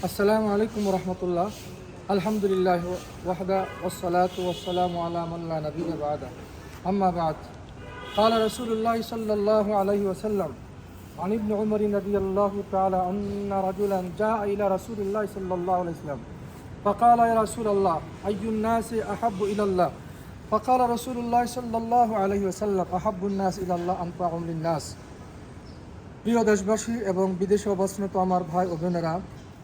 আসসালামু আলাইকুম রহমতুল্লাহ। আলহামদুলিল্লাহ ওয়াহদা ওয়াসসালাতু ওয়াসসালামু আলা মান লা নাবিয়্যা বা'দা আম্মা বা'দ। قال رسول الله صلى الله عليه وسلم عن ابن عمر رضي الله تعالى أن رجلا جاء إلى رسول الله صلى الله عليه وسلم فقال يا رسول الله أي الناس أحب إلى الله فقال رسول الله صلى الله عليه وسلم أحب الناس إلى الله أنفعهم للناس। প্রিয় দেশবাসী এবং বিদেশে অবস্থানত আমার ভাই ও বোনেরা,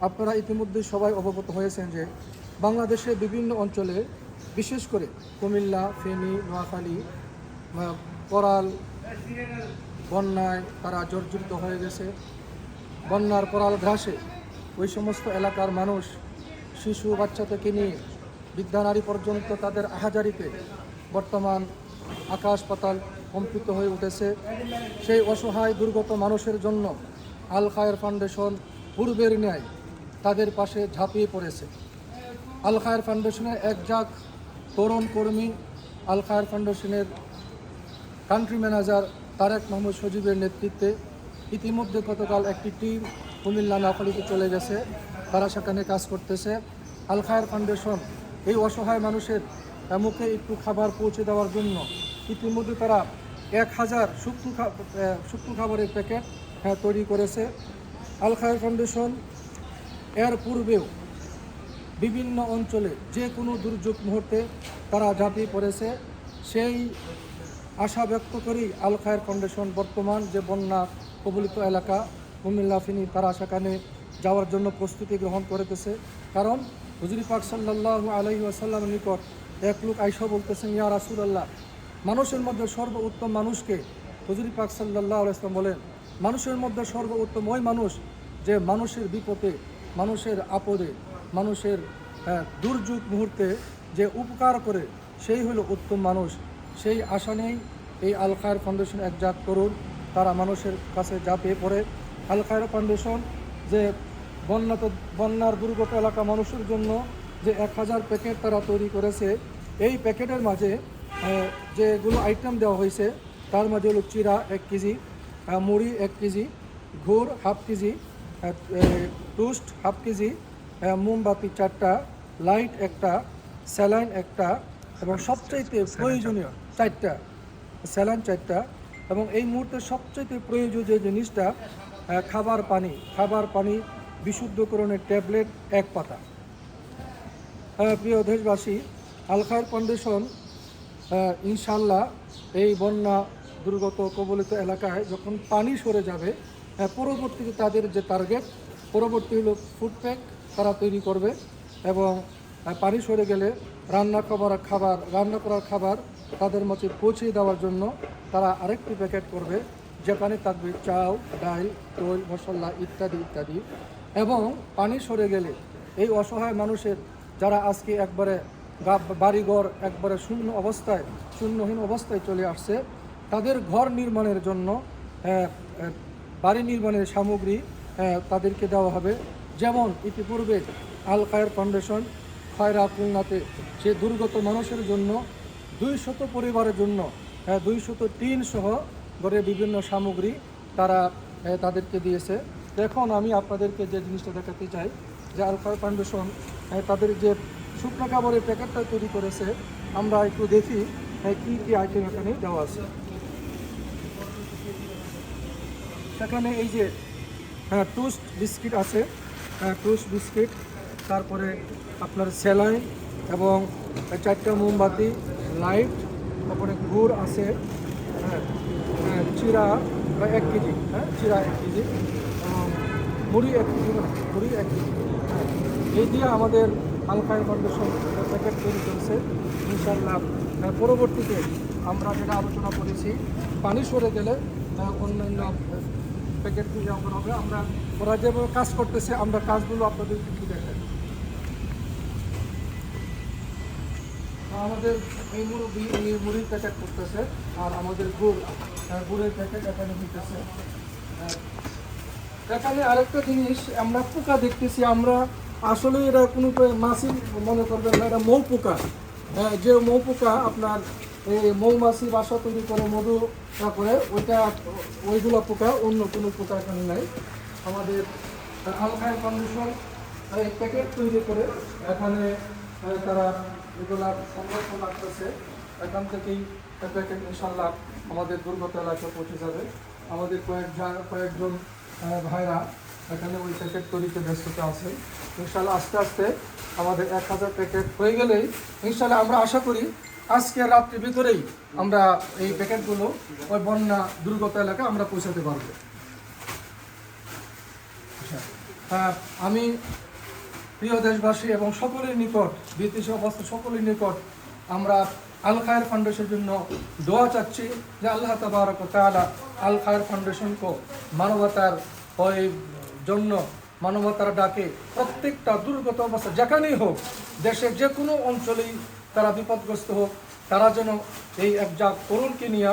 আপনারা ইতিমধ্যে সবাই অবগত হয়েছেন যে বাংলাদেশের বিভিন্ন অঞ্চলে, বিশেষ করে কুমিল্লা, ফেনী, নোয়াখালী, করাল বন্যায় তারা জর্জরিত হয়ে গেছে। বন্যার করাল গ্রাসে ওই সমস্ত এলাকার মানুষ, শিশু বাচ্চা থেকে নিয়ে বৃদ্ধা নারী পর্যন্ত তাদের আহাজারিতে বর্তমান আকাশ পাতাল কম্পিত হয়ে উঠেছে। সেই অসহায় দুর্গত মানুষের জন্য আল খায়ের ফাউন্ডেশন পূর্বের ন্যায় তাদের পাশে ঝাঁপিয়ে পড়েছে। আল খায়ের ফাউন্ডেশনের একজাক তরুণ কর্মী, আল খায়ের ফাউন্ডেশনের কান্ট্রি ম্যানেজার তারেক মোহাম্মদ সজীবের নেতৃত্বে ইতিমধ্যে গতকাল একটি টিম কুমিল্লা নোয়াখালীতে চলে গেছে। তারা সেখানে কাজ করতেছে। আল খায়ের ফাউন্ডেশন এই অসহায় মানুষের মুখে একটু খাবার পৌঁছে দেওয়ার জন্য ইতিমধ্যে তারা 1000 শুকনো খাবারের প্যাকেট তৈরি করেছে। আল খায়ের ফাউন্ডেশন এর পূর্বেও বিভিন্ন অঞ্চলে যে কোনো দুর্যোগ মুহূর্তে তারা ঝাঁপিয়ে পড়েছে। সেই আশা ব্যক্ত করি আল খায়ের ফাউন্ডেশন বর্তমান যে বন্যা কবলিত এলাকা কুমিল্লা, ফেনী, তারা সেখানে যাওয়ার জন্য প্রস্তুতি গ্রহণ করেছে। কারণ হুজুর পাক সাল্লাল্লাহু আলাইহি ওয়াসাল্লামের নিকট এক লোক আইসা বলতেছেন, ইয়া রাসূলুল্লাহ, মানুষের মধ্যে সর্বোত্তম মানুষকে? হুজুর পাক সাল্লাল্লাহু আলাইহি ওয়াসাল্লাম বলেন, মানুষের মধ্যে সর্বোত্তম ওই মানুষ যে মানুষের বিপদে, মানুষের আপদে, মানুষের দুর্যোগ মুহূর্তে যে উপকার করে, সেই হলো উত্তম মানুষ। সেই আশা নেই এই আল খায়ের ফাউন্ডেশন একজাক তরুণ, তারা মানুষের কাছে ঝাঁপিয়ে পড়ে। আল খায়ের ফাউন্ডেশন যে বন্যার দুর্গত এলাকা মানুষের জন্য যে 1000 প্যাকেট তারা তৈরি করেছে, এই প্যাকেটের মাঝে যেগুলো আইটেম দেওয়া হয়েছে তার মাঝে হলো চিরা 1 কেজি, মুড়ি 1 কেজি, গুড় 1/2 কেজি, টোস্ট 1/2 কেজি, মোমবাতি 4টা, লাইট 1টা, স্যালাইন 1টা এবং সবচাইতে প্রয়োজনীয় 4টা স্যালাইন 4টা এবং এই মুহূর্তে সবচাইতে প্রয়োজনীয় যে জিনিসটা খাবার পানি বিশুদ্ধকরণের ট্যাবলেট 1 পাতা। প্রিয় দেশবাসী, আল খায়ের ফাউন্ডেশন ইনশাল্লাহ এই বন্যা দুর্গত কবলিত এলাকায় যখন পানি সরে যাবে, পরবর্তীতে তাদের যে টার্গেট, পরবর্তী হলো ফুড প্যাক তারা তৈরি করবে এবং পানি সরে গেলে রান্না করার খাবার তাদের মাঝে পৌঁছে দেওয়ার জন্য তারা আরেকটি প্যাকেট করবে, যেখানে থাকবে চাল, ডাল, তৈল, মশলা ইত্যাদি ইত্যাদি। এবং পানি সরে গেলে এই অসহায় মানুষের, যারা আজকে একবারে বাড়িঘর একবারে শূন্যহীন অবস্থায় চলে আসছে, তাদের ঘর নির্মাণের জন্য বাড়ি নির্মাণের সামগ্রী তাদেরকে দেওয়া হবে। যেমন ইতিপূর্বে আল খায়ের ফাউন্ডেশন খয়রা খুলনাতে সে দুর্গত মানুষের জন্য 200 পরিবারের জন্য 200 টিন সহ ঘরের বিভিন্ন সামগ্রী তারা তাদেরকে দিয়েছে। এখন আমি আপনাদেরকে যে জিনিসটা দেখাতে চাই যে আল খায়ের ফাউন্ডেশন তাদের যে শুকনো খাবারের প্যাকেটটা তৈরি করেছে, আমরা একটু দেখি কী কী আইটেম এখানে দেওয়া আছে। সেখানে এই যে টোস্ট বিস্কিট আছে, টোস্ট বিস্কিট, তারপরে আপনার স্যালাইন এবং 4টা মোমবাতি, লাইট, তারপরে গুড় আছে, চিরা 1 কেজি, চিরা 1 কেজি, মুড়ি 1 কেজি, মুড়ি 1 কেজি। এই দিয়ে আমাদের আল খায়ের ফাউন্ডেশন প্যাকেট তৈরি করেছে। ইনশাল্লাহ পরবর্তীতে আমরা যেটা আলোচনা করেছি, পানি সরে গেলে অন্যান্য প্যাকেটগুলি যেমন হবে, ওরা যেভাবে কাজ করতেছে আমরা কাজগুলো আপনাদের একটু দেখাই। আমাদের এই মুড়ির প্যাকেট করতেছে, আর আমাদের গুড়ের প্যাকেট এখানে দিতেছে। এখানে আরেকটা জিনিস আমরা পোকা দেখতেছি, আমরা আসলে এটা কোনো মাছি মনে করবেন না, এটা মৌ পোকা। যে মৌ পোকা আপনার এই মৌমাছি বাসা তৈরি করে মধু করে, ওইগুলো পোকা, অন্য কোনো পোকা এখানে নাই। আমাদের আল খায়ের ফাউন্ডেশন এই প্যাকেট তৈরি করে এখানে তারা এগুলা সংরক্ষণ রাখতেছে। এখান থেকেই প্যাকেট ইনশাল্লাহ আমাদের দুর্গত এলাকায় পৌঁছে যাবে। আমাদের কয়েকজন ভাইরা এখানে ওই প্যাকেট তৈরিতে ব্যস্ততা আছে। ইনশাল্লাহ আস্তে আস্তে আমাদের 1000 প্যাকেট হয়ে গেলেই ইনশাল্লাহ আমরা আশা করি আজকে রাত্রির ভিতরেই আমরা এই প্যাকেটগুলো ওই বন্যা দুর্গত এলাকায় আমরা পৌঁছাতে পারবো। আমি প্রিয় দেশবাসী এবং সকলের নিকট, বিদেশে অবস্থা সকলের নিকট আমরা আল খায়ের ফাউন্ডেশনের জন্য দোয়া চাচ্ছি যে আল্লাহ তাবারক ওয়া তাআলা আল খায়ের ফাউন্ডেশনকে মানবতার জন্য, মানবতার ডাকে প্রত্যেকটা দুর্গত অবস্থা যেখানেই হোক, দেশের যে কোনো অঞ্চলেই তারা বিপদগ্রস্ত হোক, তারা যেন এই একজাত তরুণকে নিয়ে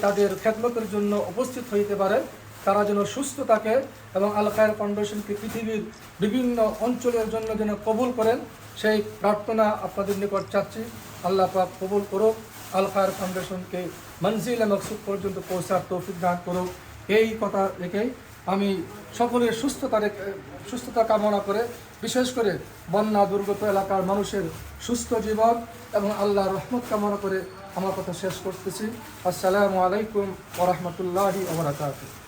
তাদের খেদমতের জন্য উপস্থিত হইতে পারে, তারা যেন সুস্থ থাকে এবং আল খায়ের ফাউন্ডেশনকে পৃথিবীর বিভিন্ন অঞ্চলের জন্য যেন কবুল করেন, সেই প্রার্থনা আপনাদের নিকট চাচ্ছি। আল্লাহ পাক কবুল করুক, আল খায়ের ফাউন্ডেশনকে মনজিল পর্যন্ত পৌঁছার তৌফিক দান করুক। এই কথা রেখেই আমি সকলের সুস্থতা কামনা করে, বিশেষ করে বন্যা দুর্গত এলাকার মানুষের সুস্থ জীবন এবং আল্লাহর রহমত কামনা করে আমার কথা শেষ করতেছি। আসসালামু আলাইকুম ওয়া রাহমাতুল্লাহি ওয়া বারাকাতুহু।